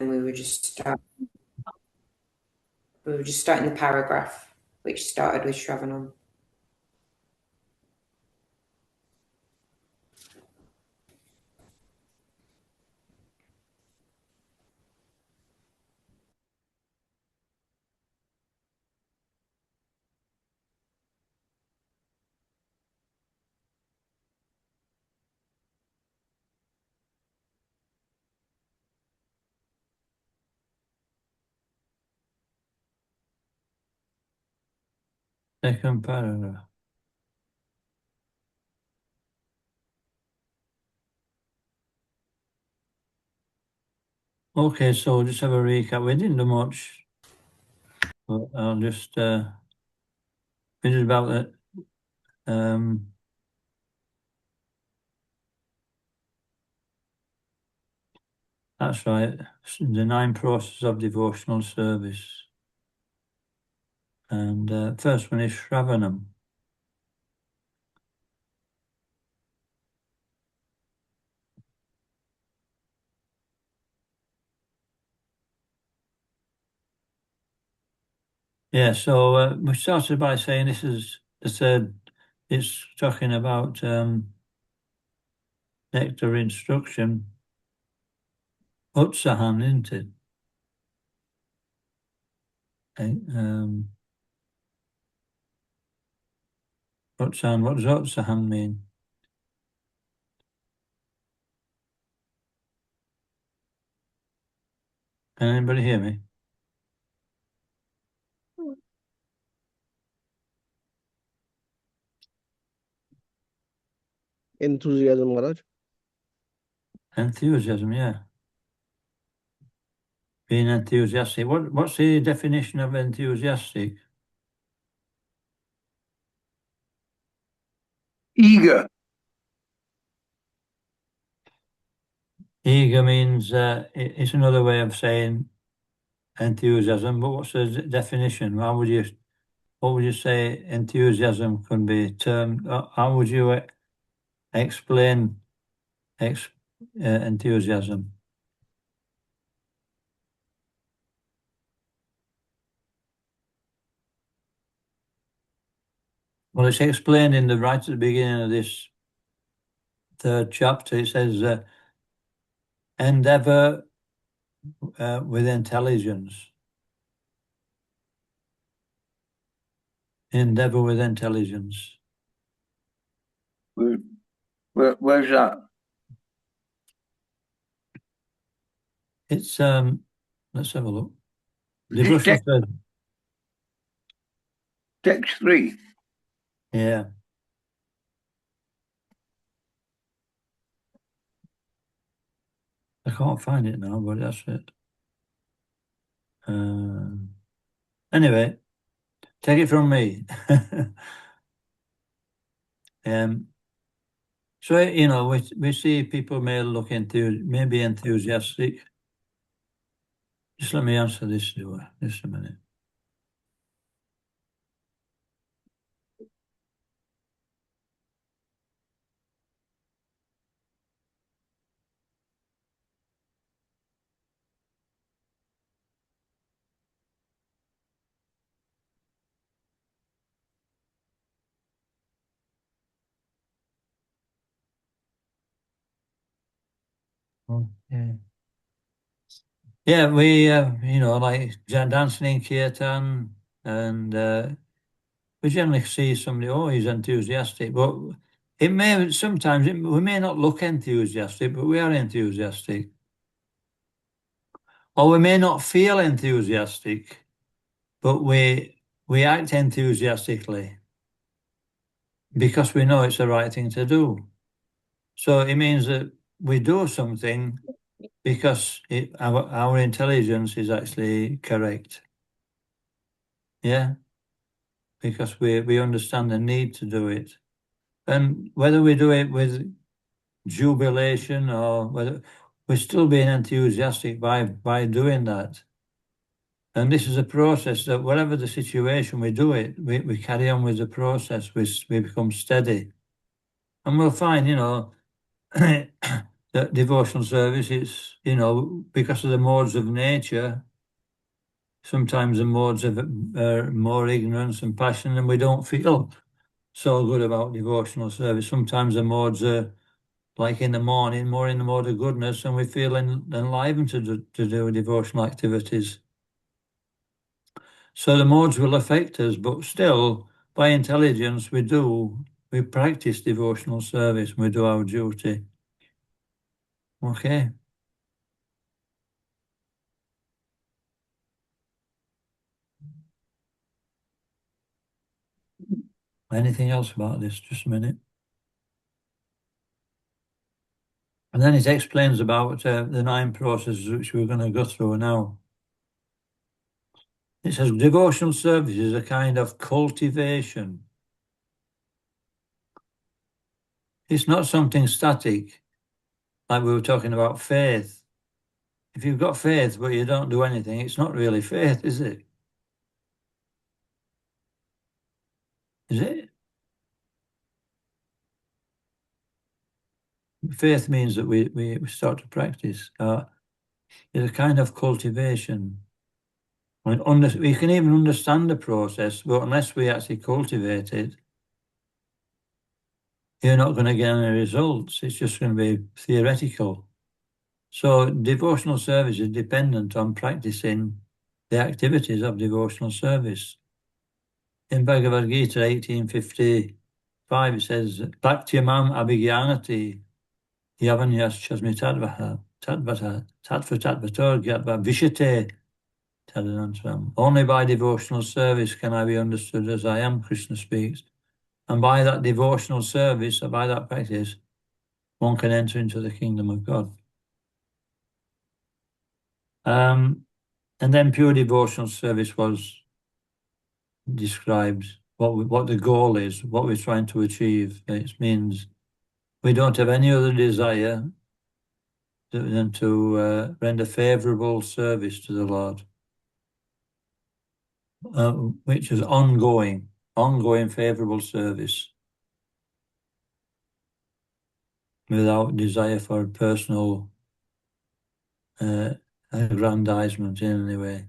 we were just starting the paragraph, which started with Shravanam. Second paragraph. Okay, so we'll just have a recap. We didn't do much, but I'll just we did about it. That's right. The 9 processes of devotional service. And first one is Shravanam. Yeah, so we started by saying this is the third, it's talking about nectar instruction. Utsahan, isn't it? Utsahan, what does Utsahan mean? Can anybody hear me? Enthusiasm, Maharaj. Enthusiasm, yeah. Being enthusiastic. What's the definition of enthusiastic? Eager. Eager means it's another way of saying enthusiasm, but what's the definition? What would you say enthusiasm could be termed? How would you explain enthusiasm? Well, it's explained in right at the beginning of this third chapter. It says, endeavor with intelligence. Endeavor with intelligence. Where's that? It's let's have a look. Text 3. Yeah. I can't find it now, but that's it. Anyway, take it from me. So, we see people may be enthusiastic. Just let me answer this just a minute. Okay. Yeah, we, like dancing in kirtan, and we generally see somebody, oh, he's enthusiastic, but sometimes we may not look enthusiastic, but we are enthusiastic. Or we may not feel enthusiastic, but we act enthusiastically because we know it's the right thing to do. So it means that we do something because our intelligence is actually correct. Yeah, because we understand the need to do it. And whether we do it with jubilation or whether we're still being enthusiastic by doing that. And this is a process that whatever the situation we do it, we carry on with the process, we become steady. And we'll find, that devotional service, it's, you know, because of the modes of nature, sometimes the modes of more ignorance and passion, and we don't feel so good about devotional service. Sometimes the modes are like in the morning, more in the mode of goodness, and we feel enlivened to do devotional activities. So the modes will affect us, but still, by intelligence, we practice devotional service, we do our duty. Okay. Anything else about this? Just a minute. And then it explains about the 9 processes which we're going to go through now. It says devotional service is a kind of cultivation. It's not something static, like we were talking about faith. If you've got faith but you don't do anything, it's not really faith, is it? Is it? Faith means that we start to practice. It's a kind of cultivation. We can even understand the process, but unless we actually cultivate it, you're not going to get any results. It's just going to be theoretical. So devotional service is dependent on practicing the activities of devotional service. In Bhagavad Gita 18:55, it says, Bhaktyamam abhigyanati yavanyas chasmi tadvaha tatva tatvator gyatva vishate tadanantram. Only by devotional service can I be understood as I am, Krishna speaks. And by that devotional service, or by that practice, one can enter into the kingdom of God. And then pure devotional service was described, what the goal is, what we're trying to achieve. It means we don't have any other desire than to render favourable service to the Lord, which is ongoing favourable service, without desire for personal aggrandizement in any way.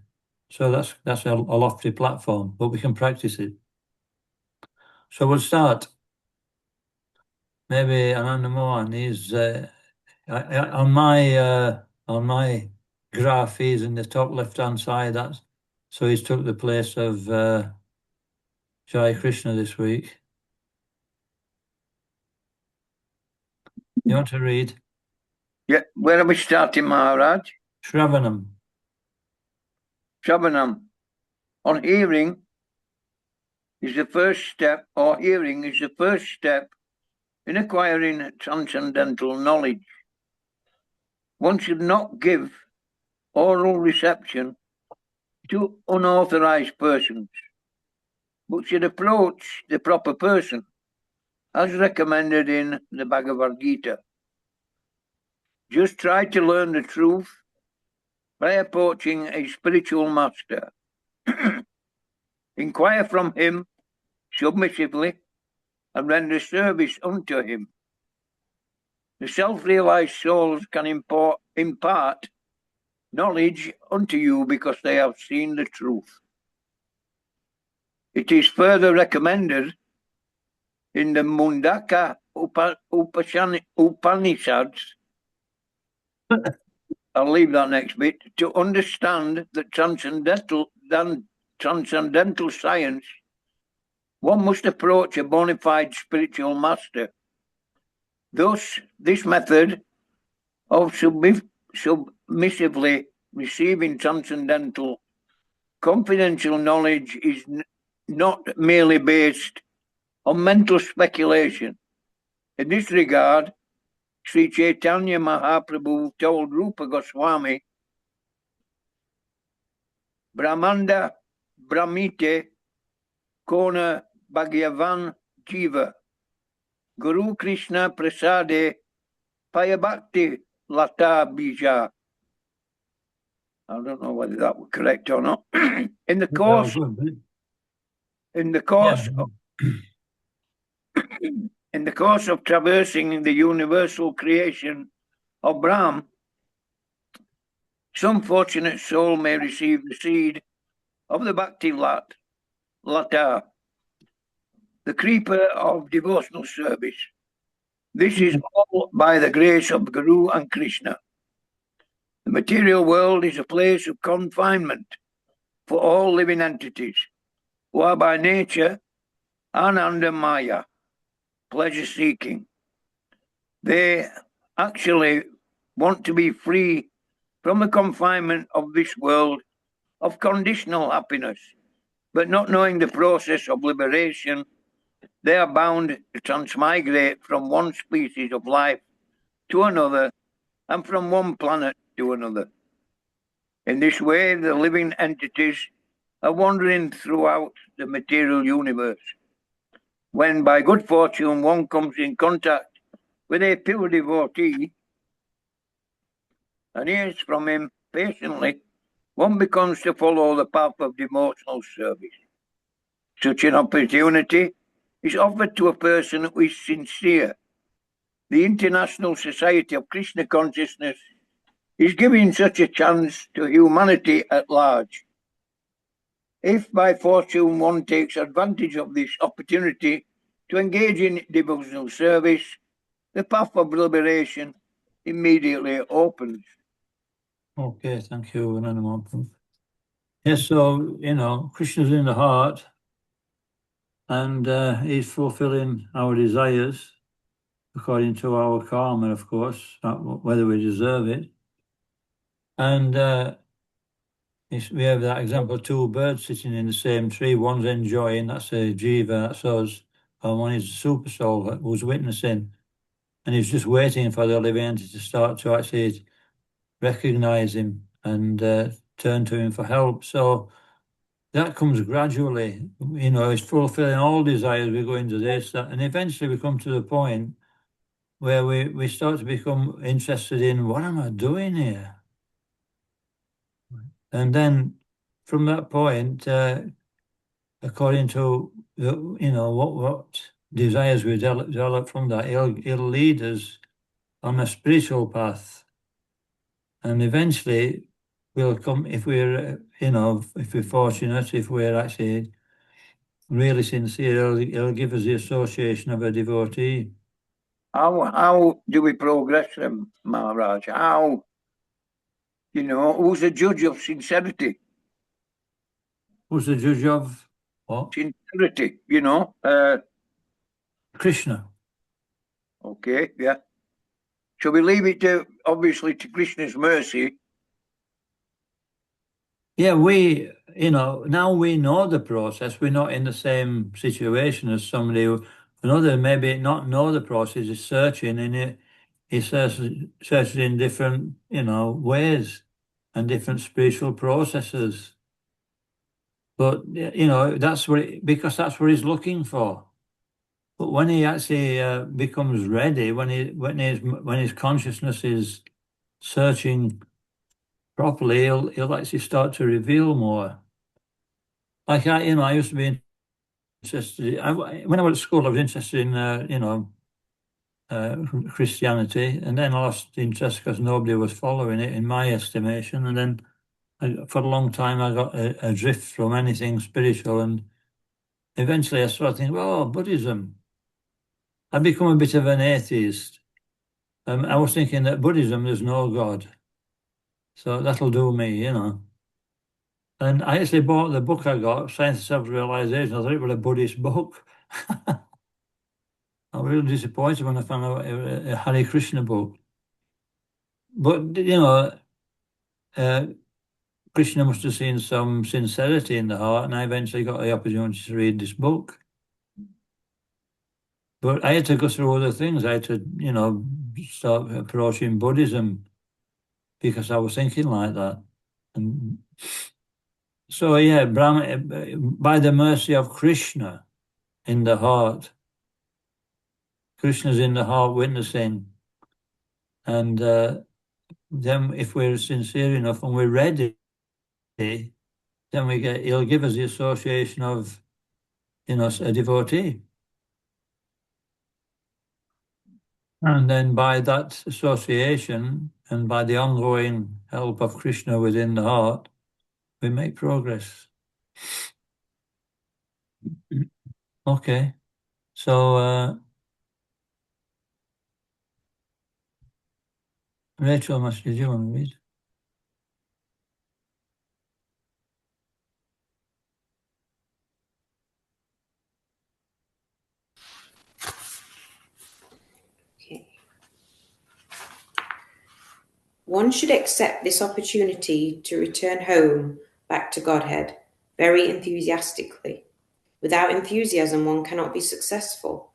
So that's a lofty platform, but we can practice it. So we'll start. Maybe Ananda Mohan is on my graph. He's in the top left-hand side. So he's took the place of Jai Krishna this week. You want to read? Yeah, where are we starting, Maharaj? Shravanam. Shravanam. On hearing is the first step, or hearing is the first step in acquiring transcendental knowledge. One should not give oral reception to unauthorized persons, but should approach the proper person, as recommended in the Bhagavad Gita. Just try to learn the truth by approaching a spiritual master. Inquire from him submissively and render service unto him. The self-realized souls can impart knowledge unto you because they have seen the truth. It is further recommended in the Mundaka Upanishads, I'll leave that next bit, to understand that transcendental science, one must approach a bona fide spiritual master. Thus, this method of submissively receiving transcendental confidential knowledge is not merely based on mental speculation. In this regard, Sri Chaitanya Mahaprabhu told Rupa Goswami, Brahmanda Brahmite Kona Bhagavan Jiva Guru Krishna Prasade Payabhakti Lata Bija. I don't know whether that was correct or not. In the course of traversing the universal creation of Brahm, some fortunate soul may receive the seed of the Bhakti Lata, the creeper of devotional service. This is all by the grace of Guru and Krishna. The material world is a place of confinement for all living entities, who are by nature Ananda Maya, pleasure-seeking. They actually want to be free from the confinement of this world of conditional happiness, but not knowing the process of liberation, they are bound to transmigrate from one species of life to another and from one planet to another. In this way, the living entities are wandering throughout the material universe. When by good fortune one comes in contact with a pure devotee and hears from him patiently, one becomes to follow the path of devotional service. Such an opportunity is offered to a person who is sincere. The International Society of Krishna Consciousness is giving such a chance to humanity at large. If by fortune one takes advantage of this opportunity to engage in devotional service, the path of liberation immediately opens. Okay, thank you, Ananda. Yes, so, Krishna's in the heart, and he's fulfilling our desires according to our karma, of course, whether we deserve it. And we have that example, two birds sitting in the same tree. One's enjoying, that's a jiva, that's us, and one is a super soul who's witnessing, and he's just waiting for the living entity to start to actually recognize him and turn to him for help. So that comes gradually, it's fulfilling all desires. We go into this, that, and eventually we come to the point where we start to become interested in, what am I doing here? And then from that point, according to what desires we develop from that, he'll lead us on a spiritual path, and eventually we'll come, if we're if we're fortunate, if we're actually really sincere, he'll give us the association of a devotee. How do we progress them, Maharaja? How, who's the judge of sincerity? Who's the judge of what? Sincerity, Krishna. Okay, yeah. Shall we leave it obviously to Krishna's mercy? Yeah, now we know the process. We're not in the same situation as somebody who, another maybe not know the process, is searching, and he searches in different, ways and different spiritual processes. But, that's because that's what he's looking for. But when he actually becomes ready, when his consciousness is searching properly, he'll actually start to reveal more. Like I used to be interested. When I was at school, I was interested in Christianity, and then I lost interest because nobody was following it, in my estimation. And then for a long time, I got adrift from anything spiritual, and eventually I started thinking, well, Buddhism. I'd become a bit of an atheist. I was thinking that Buddhism, there's no God. So that'll do me, And I actually bought the book I got, Science of Self-Realization. I thought it was a Buddhist book. I was really disappointed when I found out it was a Hare Krishna book. But, Krishna must have seen some sincerity in the heart, and I eventually got the opportunity to read this book. But I had to go through other things. I had to, start approaching Buddhism because I was thinking like that. And so, yeah, Brahma, by the mercy of Krishna in the heart, Krishna's in the heart witnessing. And then if we're sincere enough and we're ready, then he'll give us the association of, a devotee. And then by that association and by the ongoing help of Krishna within the heart, we make progress. Okay. So, Rachel, did you want to read? Okay. One should accept this opportunity to return home back to Godhead very enthusiastically. Without enthusiasm, one cannot be successful.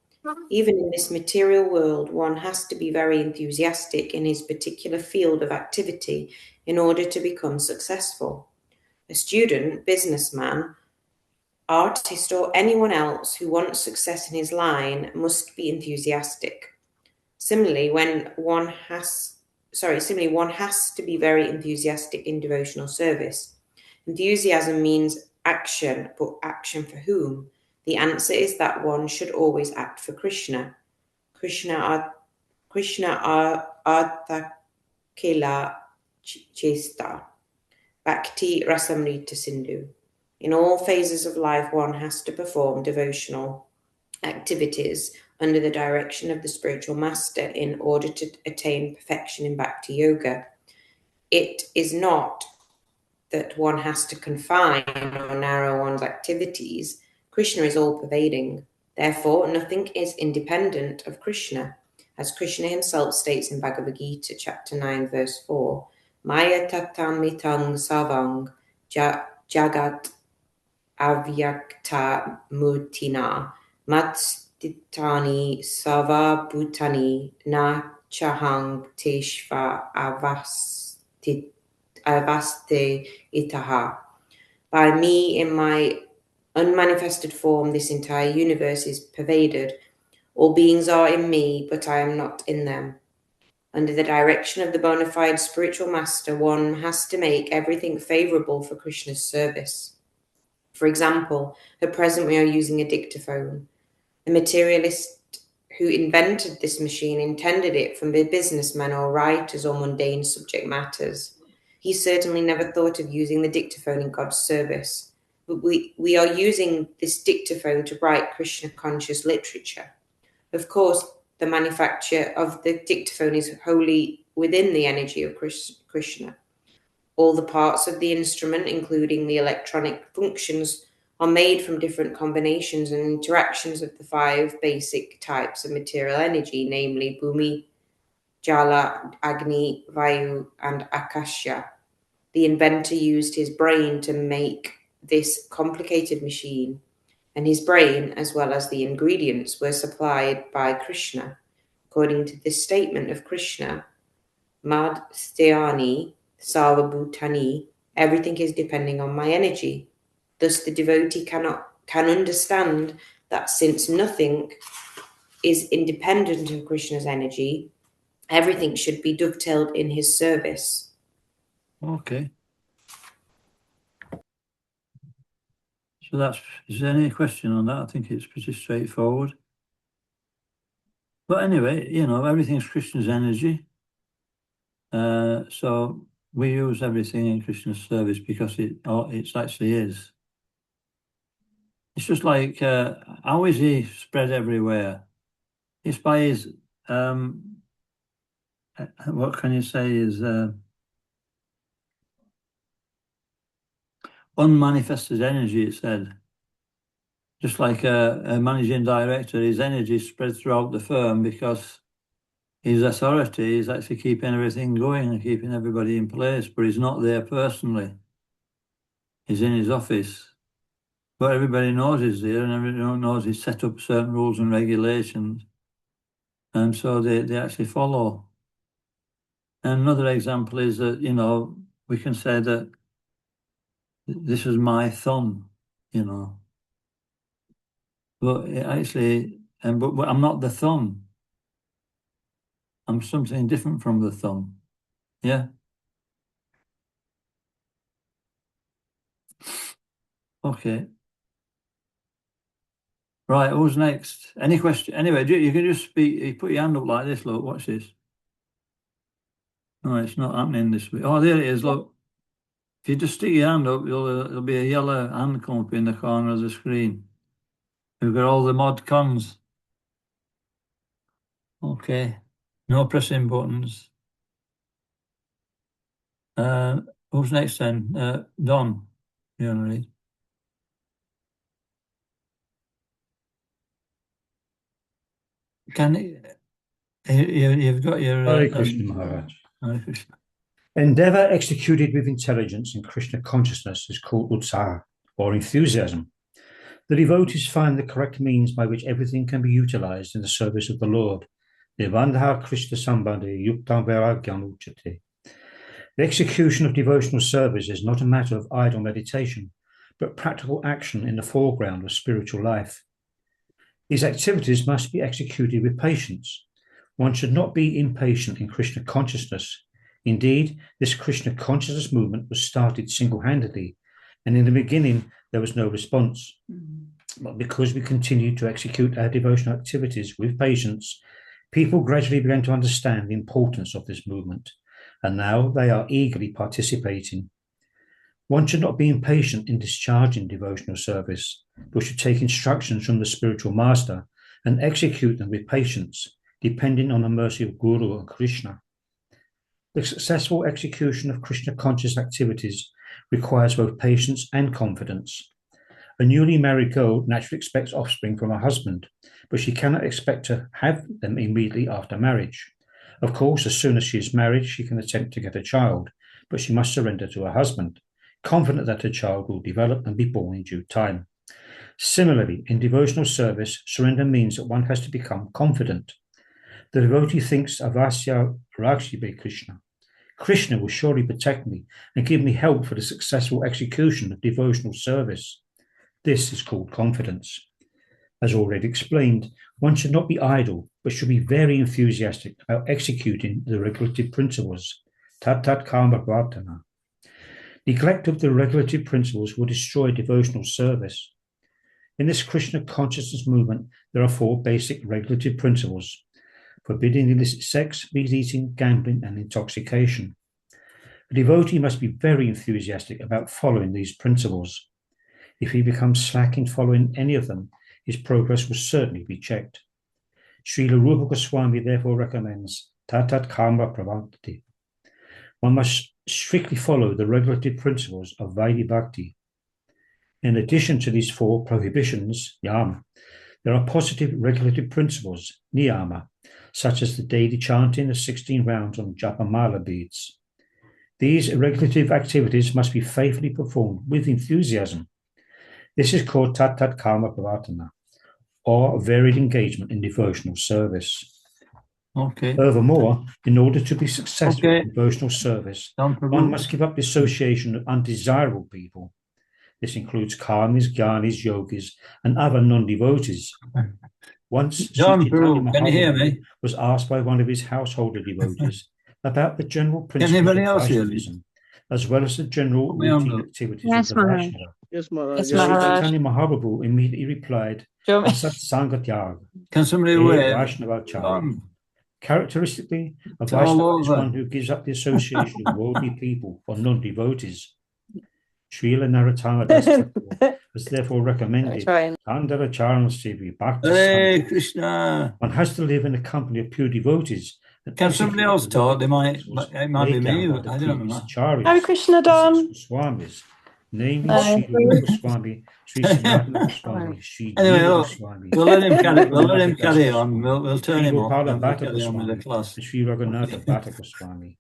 Even in this material world, one has to be very enthusiastic in his particular field of activity in order to become successful. A student, businessman, artist, or anyone else who wants success in his line must be enthusiastic. Similarly, one has to be very enthusiastic in devotional service. Enthusiasm means action, but action for whom? The answer is that one should always act for Krishna. Artha Kela Chesta. Bhakti Rasamrita Sindhu. In all phases of life, one has to perform devotional activities under the direction of the spiritual master in order to attain perfection in Bhakti Yoga. It is not that one has to confine or narrow one's activities. Krishna is all pervading. Therefore, nothing is independent of Krishna. As Krishna himself states in Bhagavad Gita, chapter 9, verse 4, Maya tatamitang savang jagat avyakta mutina matstitani savabhutani na chahang teshva avaste itaha. By me, in my unmanifested form, this entire universe is pervaded. All beings are in me, but I am not in them. Under the direction of the bona fide spiritual master, one has to make everything favorable for Krishna's service. For example, at present we are using a dictaphone. The materialist who invented this machine intended it for businessmen or writers or mundane subject matters. He certainly never thought of using the dictaphone in God's service. But we are using this dictaphone to write Krishna-conscious literature. Of course, the manufacture of the dictaphone is wholly within the energy of Krishna. All the parts of the instrument, including the electronic functions, are made from different combinations and interactions of the 5 basic types of material energy, namely Bhumi, Jala, Agni, Vayu, and Akasha. The inventor used his brain to make this complicated machine, and his brain, as well as the ingredients, were supplied by Krishna. According to this statement of Krishna, Mad Sthani Sarvabhutani, everything is depending on my energy. Thus the devotee can understand that since nothing is independent of Krishna's energy, everything should be dovetailed in his service. Okay. So is there any question on that? I think it's pretty straightforward. But anyway, everything's Krishna's energy. So we use everything in Krishna's service because it actually is. It's just like, how is he spread everywhere? It's by his, what can you say, is unmanifested energy, it said. Just like a managing director, his energy is spread throughout the firm because his authority is actually keeping everything going and keeping everybody in place, but he's not there personally. He's in his office. But everybody knows he's there and everyone knows he's set up certain rules and regulations. And so they actually follow. And another example is that, we can say that this is my thumb, But but I'm not the thumb. I'm something different from the thumb. Yeah. Okay. Right, who's next? Any question? Anyway, you can just speak. You put your hand up like this. Look, watch this. No, it's not happening this week. Oh, there it is. Look, if you just stick your hand up, there'll be a yellow hand come up in the corner of the screen. We've got all the mod cons. Okay, no pressing buttons. Who's next then? Don, you want to read? You've got your... Hare Krishna, Maharaj. Hare Krishna. Endeavor executed with intelligence in Krishna consciousness is called utsaha, or enthusiasm. The devotees find the correct means by which everything can be utilized in the service of the Lord. Nirvandha Krishna Sambandhi Yuktam Vairagyan Uchate. The execution of devotional service is not a matter of idle meditation, but practical action in the foreground of spiritual life. These activities must be executed with patience. One should not be impatient in Krishna consciousness. Indeed, this Krishna consciousness movement was started single-handedly, and in the beginning there was no response. But because we continued to execute our devotional activities with patience, people gradually began to understand the importance of this movement, and now they are eagerly participating. One should not be impatient in discharging devotional service, but should take instructions from the spiritual master and execute them with patience, depending on the mercy of Guru and Krishna. The successful execution of Krishna conscious activities requires both patience and confidence. A newly married girl naturally expects offspring from her husband, but she cannot expect to have them immediately after marriage. Of course, as soon as she is married, she can attempt to get a child, but she must surrender to her husband, confident that her child will develop and be born in due time. Similarly, in devotional service, surrender means that one has to become confident. The devotee thinks Avasya Rakshibe Krishna. Krishna will surely protect me and give me help for the successful execution of devotional service. This is called confidence. As already explained, one should not be idle, but should be very enthusiastic about executing the regulative principles. Tat karma vartana. Neglect of the regulative principles will destroy devotional service. In this Krishna consciousness movement, there are 4 basic regulative principles: forbidding illicit sex, meat eating, gambling, and intoxication. A devotee must be very enthusiastic about following these principles. If he becomes slack in following any of them, his progress will certainly be checked. Srila Rupa Goswami therefore recommends tatat karma pravantati. One must strictly follow the regulative principles of Vaidhi Bhakti. In addition to these 4 prohibitions, yama, there are positive regulative principles, niyama, such as the daily chanting of 16 rounds on Japamala beads. These regulative activities must be faithfully performed with enthusiasm. This is called Tat Karma Pravartana, or varied engagement in devotional service. Okay. Furthermore, in order to be successful in devotional service, one must give up the association of undesirable people. This includes karmis, jnanis, yogis, and other non-devotees. Once John Sri Chaitanya Prabhu, can you hear Mahaprabhu me? was asked by one of his householder devotees about the general Can principles anybody of else hear me? Vaishnavism, as well as the general Put me on routine mute. activities Yes, of the Maharaj. Vaishnava. Yes, Maharaj. Yes, Sri Maharaj. Chaitanya Mahaprabhu immediately replied, Do you want me- Asat Can somebody Sangatyag, wave? Vaishnava Chari. Characteristically, a It's all Vaishnava is over. one who gives up the association of worldly people or non-devotees. Srila Narottama Das Thakur has therefore recommended Try Andhara Charan Sevi Bhakti Hare Sangha. Krishna. One has to live in the company of pure devotees. And Can somebody execute else the talk? principles It might be laid me. down by the I don't previous know. acharyas, Hare Krishna, the 6 Don. Goswamis, namely No. Sri Rupa Goswami, Sri Sanatana Goswami, Sri Anyway, Jiva look, Goswami, we'll let him carry. Sri We'll let him Raghunath Das carry on. Goswami, We'll turn Sri him off, Gopala and we'll Bhatta carry on with the Goswami, class. and Sri Raghunatha Bhatta Goswami.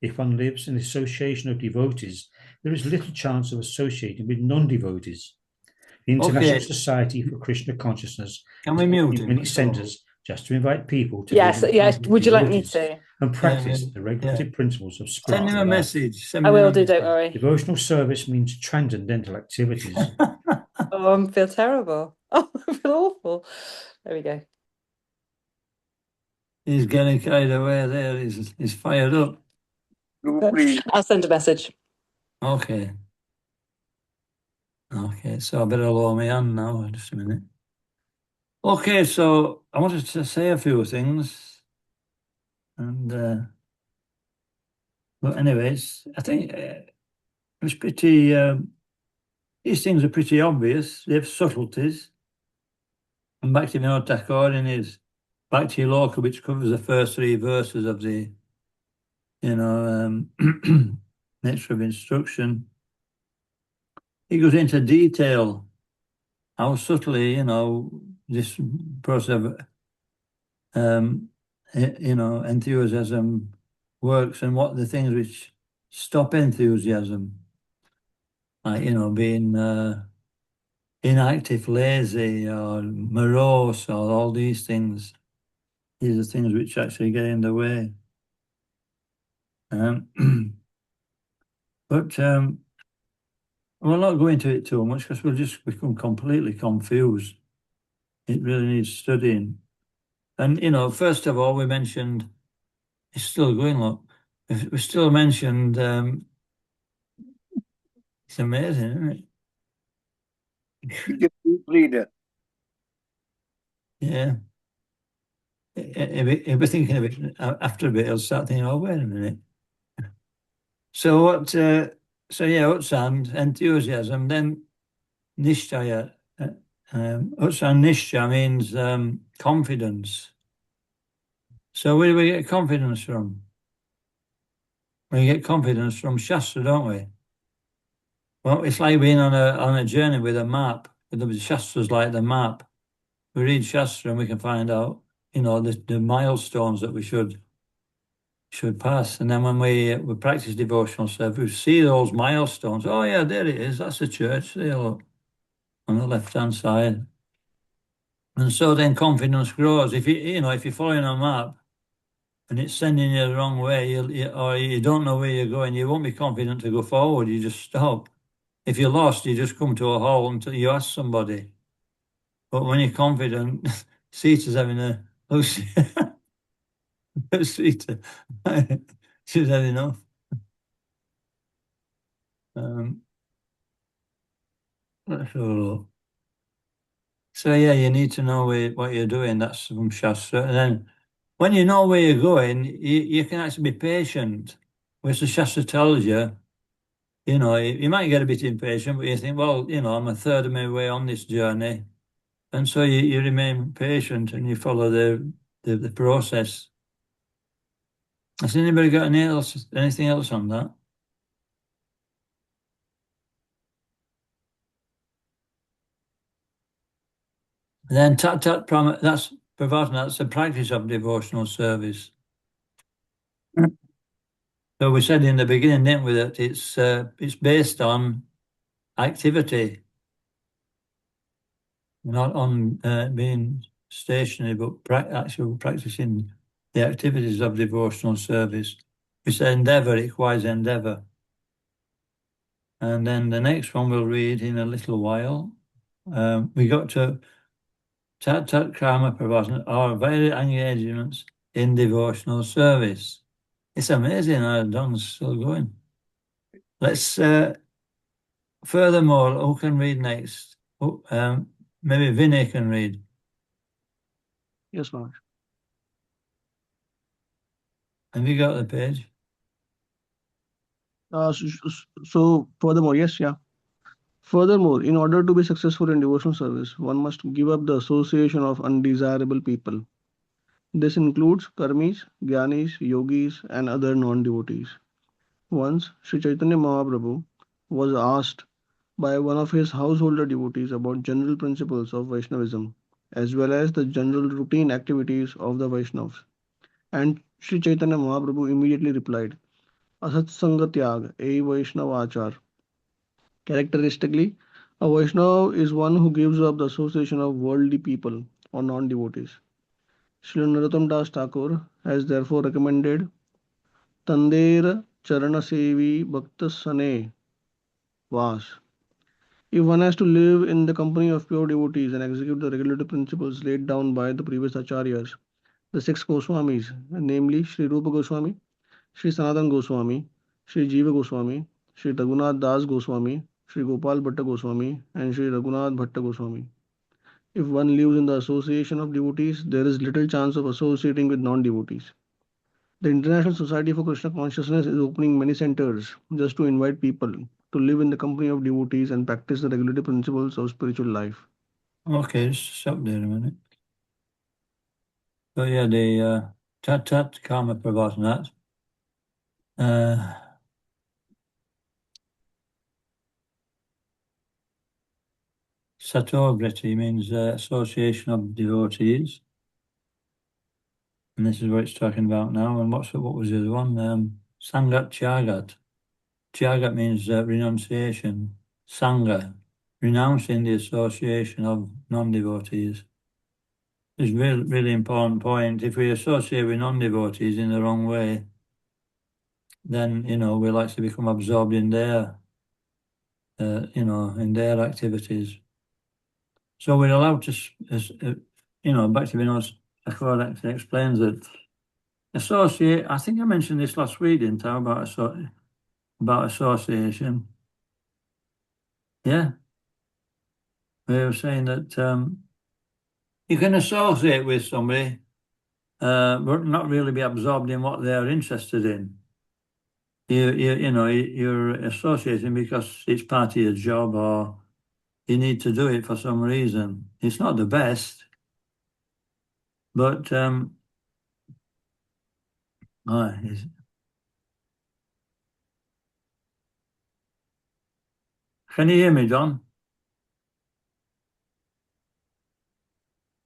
If one lives in the association of devotees, there is little chance of associating with non-devotees. The International Okay. Society for Krishna Consciousness Can we mute in him? many centres just to invite people to Yes, live in yes. company of Would you like me devotees to? and practice Yeah. the regulative principles of Send him spiritual a life. message. I will do, don't worry. Devotional service means transcendental activities. Oh, I feel terrible. Oh, I feel awful. There we go. He's getting carried away there. He's fired up. Please. I'll send a message. Okay. So I better lower my hand now. Just a minute. Okay, so I wanted to say a few things, and but anyways, I think it's pretty. These things are pretty obvious. They have subtleties. And back to Vinod Thakur in his Bhakti Loka, which covers the first 3 verses of the, nature of instruction. He goes into detail how subtly, this process of, enthusiasm works, and what the things which stop enthusiasm, like, being inactive, lazy, or morose, or all these things. These are things which actually get in the way. But we'll not go into it too much because we'll just become completely confused. It really needs studying. And, first of all, we mentioned, it's still going, look, we still mentioned, it's amazing, isn't it? He's a group leader. Yeah. If we're thinking of it after a bit, I'll start thinking, oh, wait a minute. So what, Utsand, enthusiasm, then Nishtaya. Utsand Nishta means confidence. So where do we get confidence from? We get confidence from Shastra, don't we? Well, it's like being on a journey with a map. The Shastra's like the map. We read Shastra and we can find out, the milestones that we should pass. And then when we practice devotional service, we see those milestones. Oh yeah, there it is. That's the church. There, look, on the left-hand side. And so then confidence grows. If if you're following a map and it's sending you the wrong way, or you don't know where you're going, you won't be confident to go forward. You just stop. If you're lost, you just come to a halt until you ask somebody. But when you're confident, Sita's having a Sita, she's had enough. Let's have a look. So yeah, you need to know what you're doing. That's from Shastra. And then when you know where you're going, you can actually be patient. Which the Shastra tells you, you might get a bit impatient, but you think, well, I'm a third of my way on this journey. And so you remain patient and you follow the process. Has anybody got anything else on that? Then that's Pravasana, that's the practice of devotional service. So we said in the beginning, didn't we, that it's based on activity, not on being stationary, but actual practicing the activities of devotional service. We said endeavour requires endeavour. And then the next one we'll read in a little while. We got to Tat Karma Pravasana, or varied engagements in devotional service. It's amazing how Don's still going. Let's, furthermore, who can read next? Maybe Vinay can read. Yes, Maharaj. Have you got the page? So furthermore, yes, yeah. Furthermore, in order to be successful in devotional service, one must give up the association of undesirable people. This includes karmis, gyanis, yogis, and other non-devotees. Once, Sri Chaitanya Mahaprabhu was asked by one of his householder devotees about general principles of Vaishnavism, as well as the general routine activities of the Vaishnavas. And Sri Chaitanya Mahaprabhu immediately replied, Asatsanga Tyag, a Vaishnava Achar. Characteristically, a Vaishnava is one who gives up the association of worldly people or non-devotees. Sri Narottam Das Thakur has therefore recommended Tandeer Charana Sevi Bhakta Sane Vas. If one has to live in the company of pure devotees and execute the regulative principles laid down by the previous acharyas, the 6 Goswamis, namely Sri Rupa Goswami, Sri Sanatan Goswami, Sri Jiva Goswami, Sri Raghunath Das Goswami, Sri Gopal Bhatta Goswami, and Sri Raghunath Bhatta Goswami. If one lives in the association of devotees, there is little chance of associating with non-devotees. The International Society for Krishna Consciousness is opening many centers just to invite people to live in the company of devotees and practice the regulative principles of spiritual life. Okay, just stop there a minute. So yeah, the Tat Karma Pravatanath. Satovriti means association of devotees. And this is what it's talking about now. And what was the other one? Sangat Tyagat. Tyagat means renunciation. Sangha, renouncing the association of non-devotees. It's a really, really important point. If we associate with non-devotees in the wrong way, then, we'll actually become absorbed in their, in their activities. So we're allowed to, back to Vinod Thakur actually explains that associate, I think I mentioned this last week, didn't I, about association. Yeah. We were saying that you can associate with somebody, but not really be absorbed in what they're interested in. You're associating because it's part of your job or you need to do it for some reason. It's not the best, but can you hear me, Don?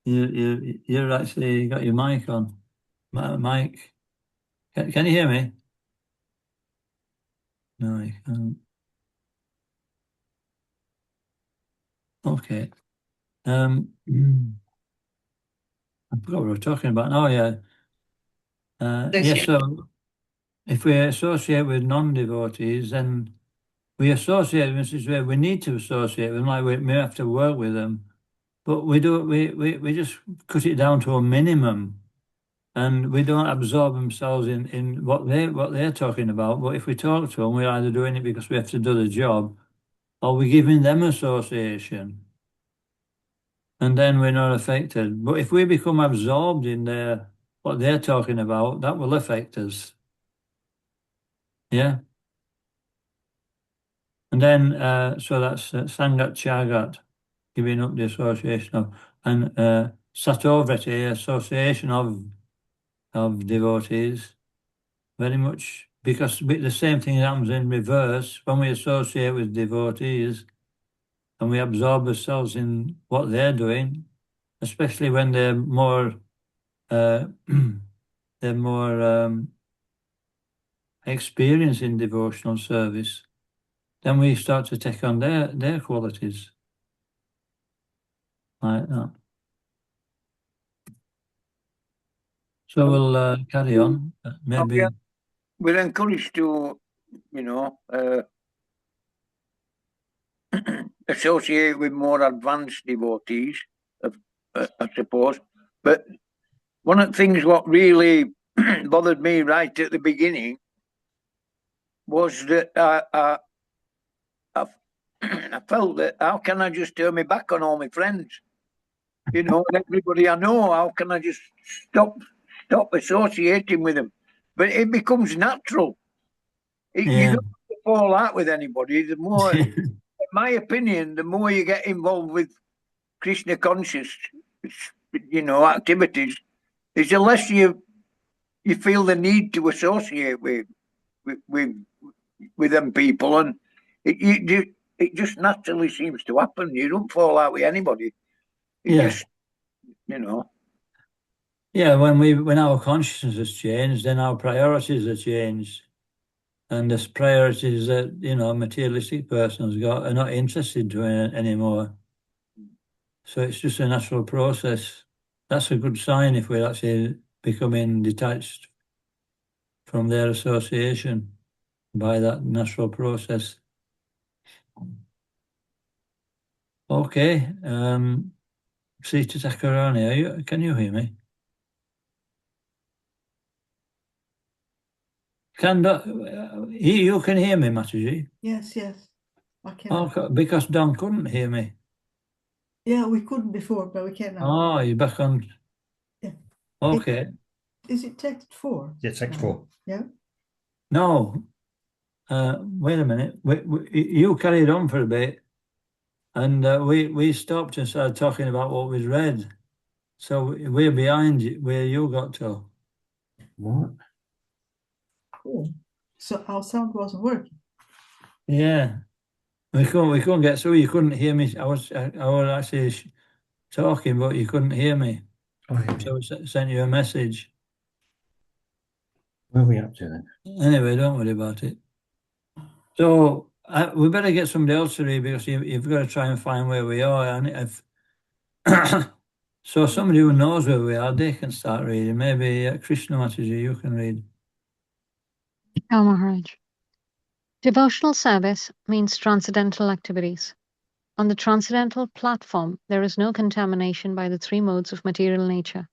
You're actually got your mic on. Mike, can you hear me? No, you can't. Okay. I forgot what we were talking about. Oh, yeah. Yes, so if we associate with non-devotees, then we associate with this is where we need to associate with them, like we may have to work with them, but we just cut it down to a minimum, and we don't absorb themselves in what they're talking about. But if we talk to them, we're either doing it because we have to do the job, or we're giving them association, and then we're not affected. But if we become absorbed in what they're talking about, that will affect us. Yeah. And then, so that's Sangat Chagat, giving up the association of, and Satovriti, association of devotees, very much, because the same thing happens in reverse. When we associate with devotees and we absorb ourselves in what they're doing, especially when they're more experienced in devotional service, then we start to take on their qualities like that. So we'll carry on. Maybe we're encouraged to, associate with more advanced devotees, I suppose. But one of the things what really bothered me right at the beginning was that I felt that how can I just turn my back on all my friends? And everybody I know, how can I just stop associating with them? But it becomes natural. You don't have to fall out with anybody. The more, in my opinion, the more you get involved with Krishna conscious, activities, is the less you feel the need to associate with them people, and it just naturally seems to happen. You don't fall out with anybody. It just, Yeah, when our consciousness has changed, then our priorities have changed. And the priorities that, a materialistic person's got are not interested in anymore. So it's just a natural process. That's a good sign if we're actually becoming detached from their association by that natural process. Okay. Sita Takarani, can you hear me? You can hear me, Mataji? Yes, I can. Oh, because Don couldn't hear me. Yeah, we couldn't before, but we can now. Oh, you're back on. Yeah. Okay. Is it text 4? Yeah, text 4. Yeah. No. Wait a minute. You carried on for a bit, and we stopped and started talking about what was read. So we're behind you, where you got to. What? Cool. So our sound wasn't working. Yeah. We couldn't get through. You couldn't hear me. I was actually talking, but you couldn't hear me. Oh, yeah. So I sent you a message. Where are we up to then? Anyway, don't worry about it. So we better get somebody else to read, because you've got to try and find where we are. And if so, somebody who knows where we are, they can start reading. Maybe Krishna Mataji, you can read. Oh, Maharaj. Devotional service means transcendental activities. On the transcendental platform, there is no contamination by the three modes of material nature.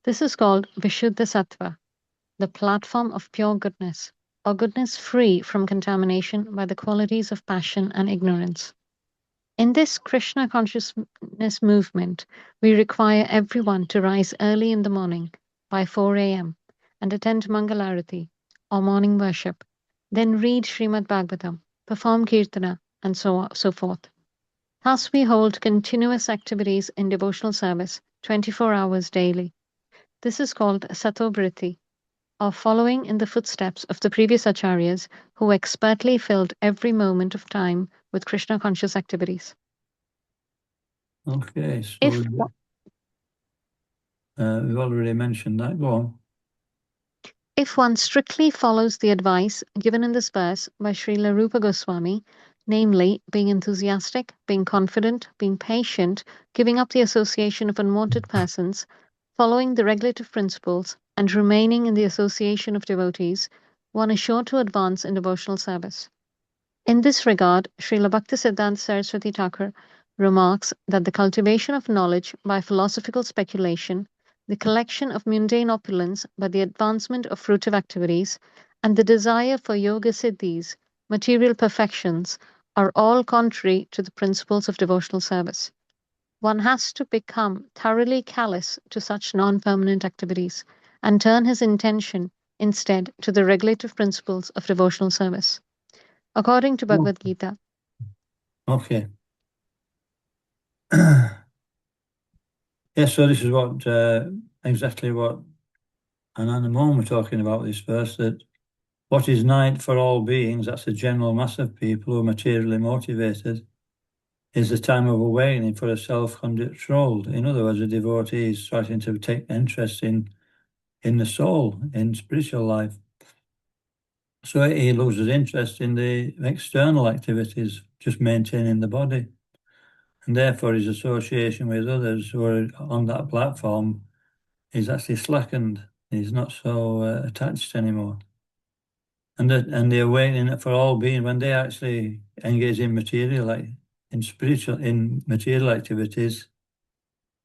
This is called Vishuddha Sattva, the platform of pure goodness, or goodness free from contamination by the qualities of passion and ignorance. In this Krishna consciousness movement, we require everyone to rise early in the morning by 4 a.m. and attend Mangalarati, or morning worship, then read Srimad Bhagavatam, perform Kirtana, and so forth. Thus we hold continuous activities in devotional service 24 hours daily. This is called Satobriti, or following in the footsteps of the previous acharyas who expertly filled every moment of time with Krishna conscious activities. Okay, so If we've already mentioned that. Go on. If one strictly follows the advice given in this verse by Srila Rupa Goswami, namely being enthusiastic, being confident, being patient, giving up the association of unwanted persons, following the regulative principles, and remaining in the association of devotees, one is sure to advance in devotional service. In this regard, Srila Bhaktisiddhanta Saraswati Thakur remarks that the cultivation of knowledge by philosophical speculation, the collection of mundane opulence by the advancement of fruitive activities, and the desire for yoga siddhis, material perfections, are all contrary to the principles of devotional service. One has to become thoroughly callous to such non-permanent activities and turn his intention instead to the regulative principles of devotional service. According to Bhagavad Gita, Okay. Yes, so this is what exactly what Ananda Mohan were talking about this verse, that what is night for all beings, that's the general mass of people who are materially motivated, is the time of awakening for a self-controlled. In other words, a devotee is starting to take interest in the soul, in spiritual life. So he loses interest in the external activities, just maintaining the body. And therefore his association with others who are on that platform is actually slackened. He's not so attached anymore. And the awakening for all being, when they actually engage in material activities,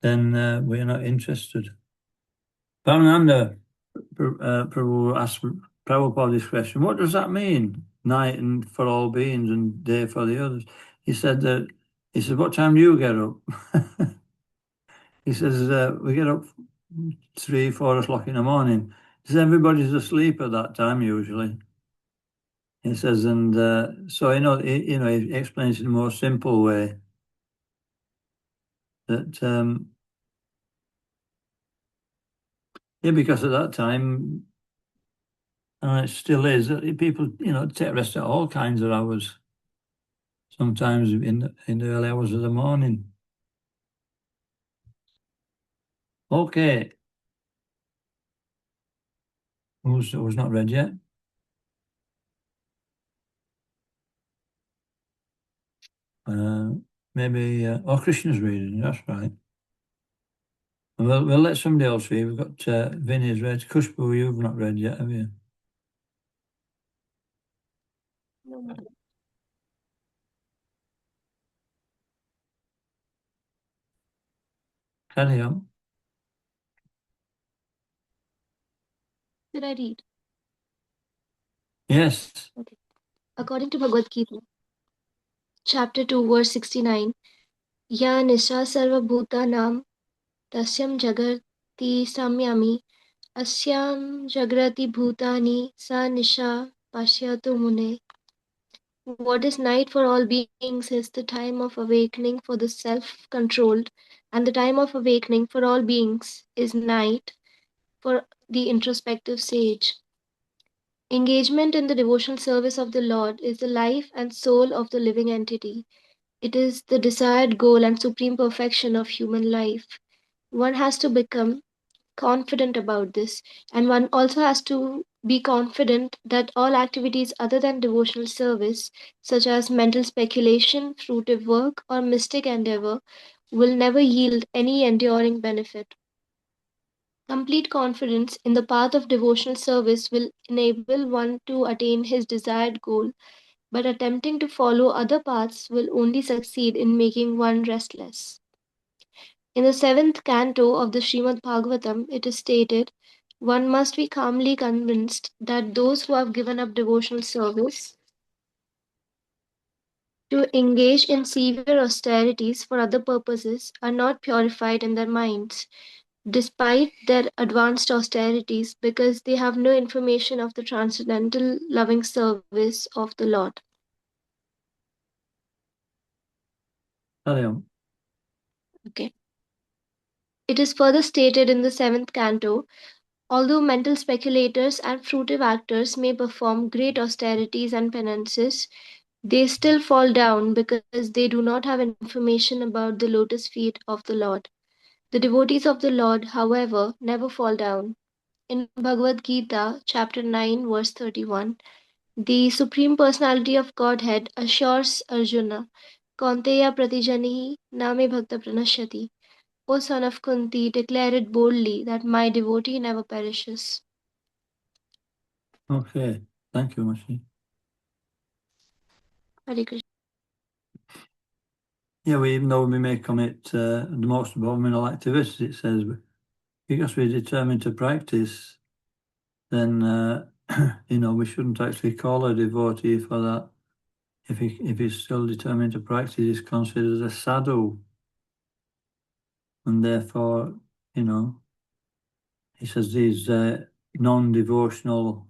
then we're not interested. Dayananda Prabhu asked Prabhupada this question: what does that mean? Night and for all beings and day for the others. He said, what time do you get up? He says, we get up 3, 4 o'clock in the morning. He says, everybody's asleep at that time usually. He says, and so he explains in a more simple way that because at that time, and it still is, people take rest at all kinds of hours. Sometimes in the early hours of the morning. Okay. Who's not read yet? Maybe Krishna's reading. That's right. We'll let somebody else read. We've got Vinny's read. Kushbu, you've not read yet, have you? No. Carry on. Did I read? Yes. Okay. According to Bhagavad Gita, chapter 2, verse 69, Ya nisha sarvabhutanam tasyam jagati samyami asyam jagrati bhutani sa nisha pashyatu mune. What is night for all beings is the time of awakening for the self-controlled, and the time of awakening for all beings is night for the introspective sage. Engagement in the devotional service of the Lord is the life and soul of the living entity. It is the desired goal and supreme perfection of human life. One has to become confident about this, and one also has to be confident that all activities other than devotional service, such as mental speculation, fruitive work, or mystic endeavor, will never yield any enduring benefit. Complete confidence in the path of devotional service will enable one to attain his desired goal, but attempting to follow other paths will only succeed in making one restless. In the seventh canto of the Srimad Bhagavatam, it is stated, one must be calmly convinced that those who have given up devotional service to engage in severe austerities for other purposes are not purified in their minds, despite their advanced austerities, because they have no information of the transcendental loving service of the Lord. Carry on. Okay. It is further stated in the seventh canto, although mental speculators and fruitive actors may perform great austerities and penances, they still fall down because they do not have information about the lotus feet of the Lord. The devotees of the Lord, however, never fall down. In Bhagavad Gita, chapter 9, verse 31, the Supreme Personality of Godhead assures Arjuna, Kaunteya pratijanihi name bhakta pranashyati. O son of Kunti, declare it boldly that my devotee never perishes. Okay. Thank you, Mashi. Hare Krishna. Yeah, even though we may commit the most abominable activities, it says, because we're determined to practice, then we shouldn't actually call a devotee for that. If he's still determined to practice, he's considered a sadhu, and therefore, he says these non-devotional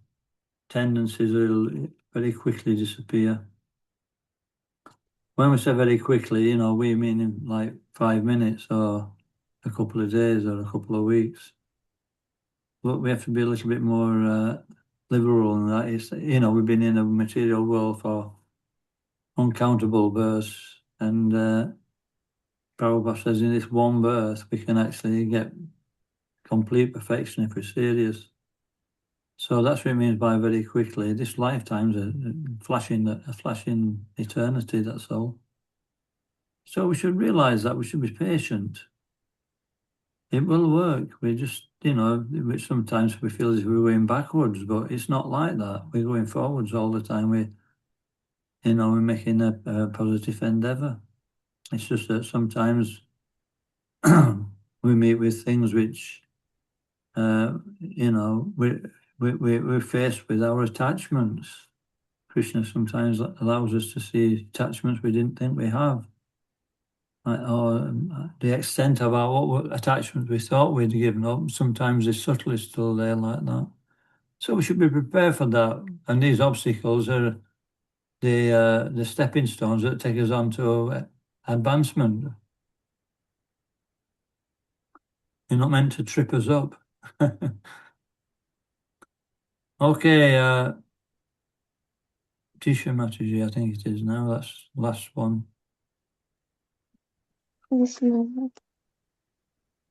tendencies will very quickly disappear. When we say very quickly, we mean in like 5 minutes or a couple of days or a couple of weeks. But we have to be a little bit more liberal than that. It's, we've been in a material world for uncountable births, and Prabhupada says in this one birth we can actually get complete perfection if we're serious. So that's what it means by very quickly. This lifetime's a flashing eternity, that's all. So we should realize that we should be patient. It will work. We just, sometimes we feel as if we're going backwards, but it's not like that. We're going forwards all the time. We're making a positive endeavor. It's just that sometimes we meet with things which, we're faced with our attachments. Krishna sometimes allows us to see attachments we didn't think we have. Or the extent of what attachments we thought we'd given up, sometimes they're subtly still there like that. So we should be prepared for that. And these obstacles are the stepping stones that take us on to advancement. You're not meant to trip us up. Okay, Tisha Mataji, I think it is now. That's the last one. Yes, Lord.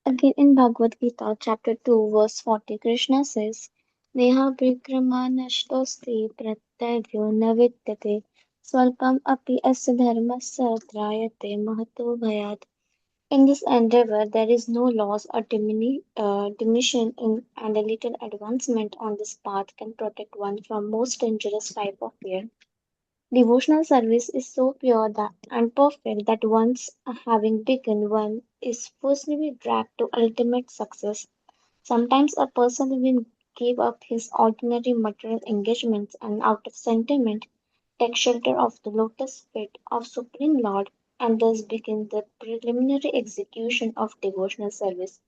Again in Bhagavad Gita, chapter 2, verse 40, Krishna says, Neha Vikramanashtosti pratyavyo navidyate swalpam api asya dharmasya trayate mahato bhayat. In this endeavor, there is no loss or diminution and a little advancement on this path can protect one from most dangerous type of fear. Devotional service is so pure and perfect that once having begun, one is forcibly dragged to ultimate success. Sometimes a person will give up his ordinary material engagements and out of sentiment take shelter of the lotus feet of Supreme Lord. and thus begin the preliminary execution of devotional service.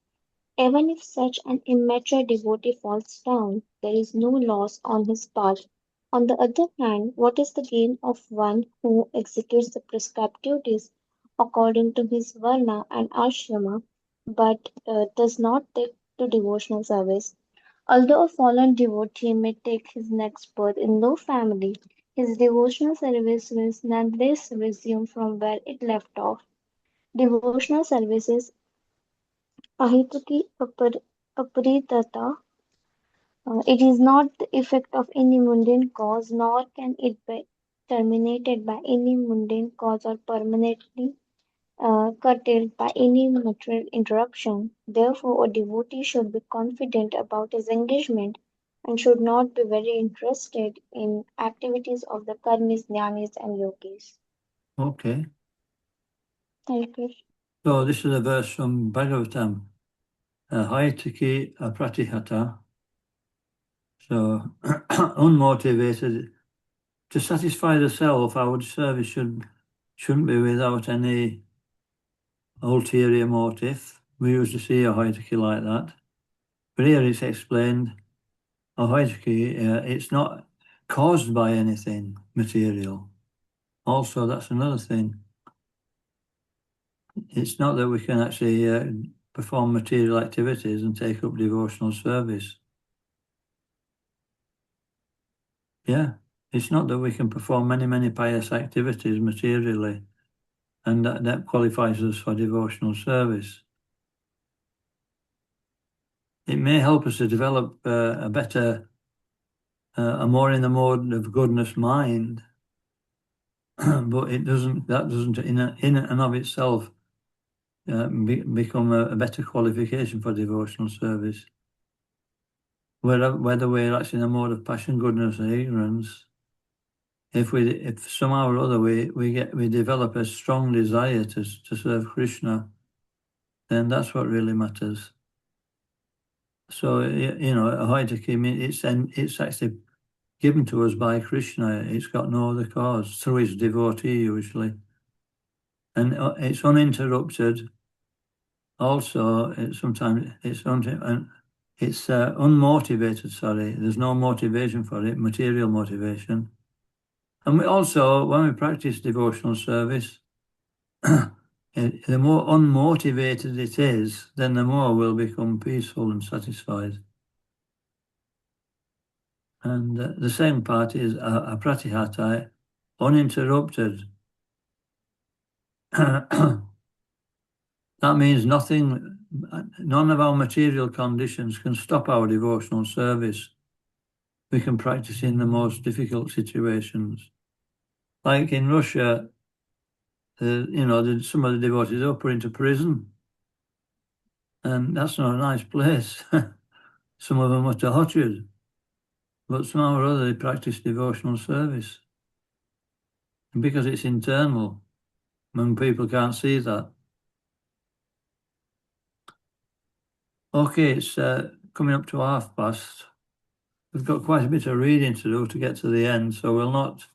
Even if such an immature devotee falls down, there is no loss on his part. On the other hand, what is the gain of one who executes the prescribed duties according to his varna and ashrama, but does not take to devotional service? Although a fallen devotee may take his next birth in no family, his devotional service will nonetheless resume from where it left off. Devotional services ahituki aparitata. It is not the effect of any mundane cause, nor can it be terminated by any mundane cause or permanently curtailed by any material interruption. Therefore, a devotee should be confident about his engagement and should not be very interested in activities of the karmis, jnanis, and yogis. Okay. Hare Krishna. So this is a verse from Bhagavatam. Haitaki apratihata. So unmotivated. To satisfy the self, our service shouldn't be without any ulterior motive. We used to see a haitaki like that. But here it's explained, a haitaki, it's not caused by anything material. Also, that's another thing. It's not that we can actually perform material activities and take up devotional service. Yeah, it's not that we can perform many pious activities materially, and that qualifies us for devotional service. It may help us to develop a better, a more in the mode of goodness mind, but it doesn't. That doesn't, in and of itself, become a better qualification for devotional service. Whether we're actually in a mode of passion, goodness, or ignorance, if somehow or other we develop a strong desire to serve Krishna, then that's what really matters. So you know, a haitaki, it's actually given to us by Krishna. It's got no other cause, through his devotee usually, and it's uninterrupted. Also, sometimes it's unmotivated. Sorry, there's no motivation for it, material motivation. And we also, when we practice devotional service, the more unmotivated it is, then the more we'll become peaceful and satisfied. And the second part is a pratihata, uninterrupted. That means none of our material conditions can stop our devotional service. We can practice in the most difficult situations. Like in Russia, some of the devotees are put into prison, and that's not a nice place. Some of them are tortured, but somehow or other they practice devotional service. And because it's internal, and people can't see that. Okay, it's coming up to past. We've got quite a bit of reading to do to get to the end, so we'll not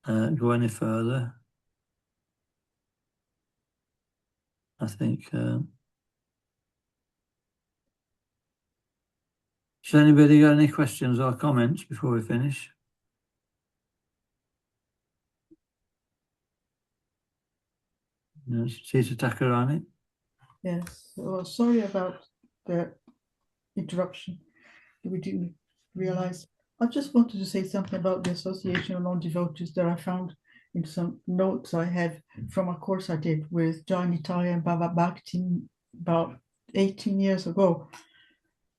go any further. I think. Has anybody got any questions or comments before we finish? Yes, Sita Takarani. Yes. Well, sorry about the interruption. We didn't realize. I just wanted to say something about the Association of Non-Devotees that I found in some notes I have from a course I did with John Nitai and Baba Bhakti about 18 years ago.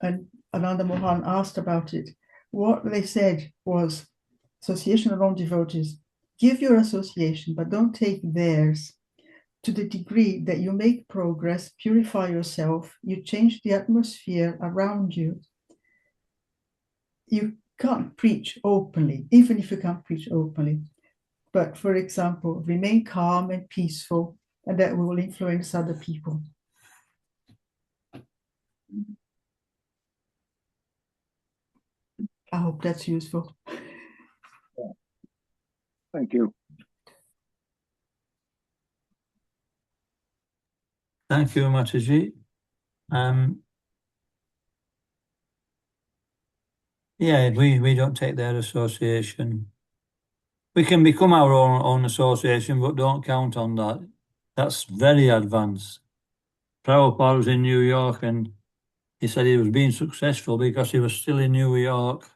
And Ananda Mohan asked about it. What they said was, Association of Non-Devotees, give your association, but don't take theirs. To the degree that you make progress, purify yourself, you change the atmosphere around you. You can't preach openly, even if you can't preach openly. But for example, remain calm and peaceful, and that will influence other people. I hope that's useful. Thank you. Thank you, Mataji. Yeah, we don't take their association. We can become our own association, but don't count on that. That's very advanced. Prabhupada was in New York and he said he was being successful because he was still in New York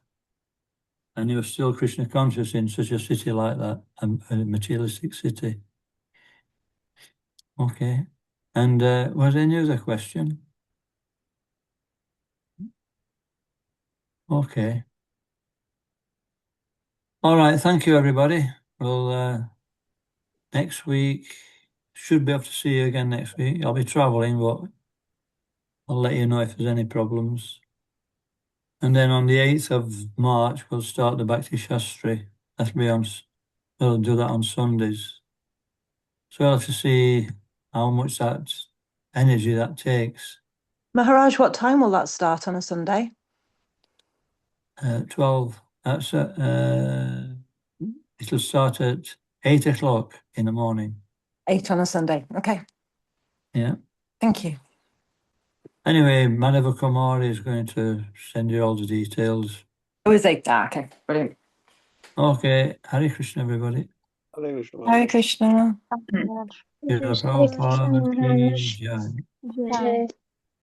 and he was still Krishna conscious in such a city like that, a materialistic city. Okay. And was there any other question? Okay. All right. Thank you, everybody. Well, next week, should be able to see you again next week. I'll be traveling, but I'll let you know if there's any problems. And then on the 8th of March, we'll start the Bhakti Shastri. We'll do that on Sundays. So we'll have to see how much that energy that takes. Maharaj, what time will that start on a Sunday? 12. That's it'll start at 8 o'clock in the morning. 8 on a Sunday. Okay. Yeah. Thank you. Anyway, Madhava Kumar is going to send you all the details. Oh, is 8? Okay, brilliant. Okay. Hare Krishna, everybody. Hare Krishna. Hare Krishna. Hare Jai Krishna, Prabhupada ki Maharaj. jai. Jai.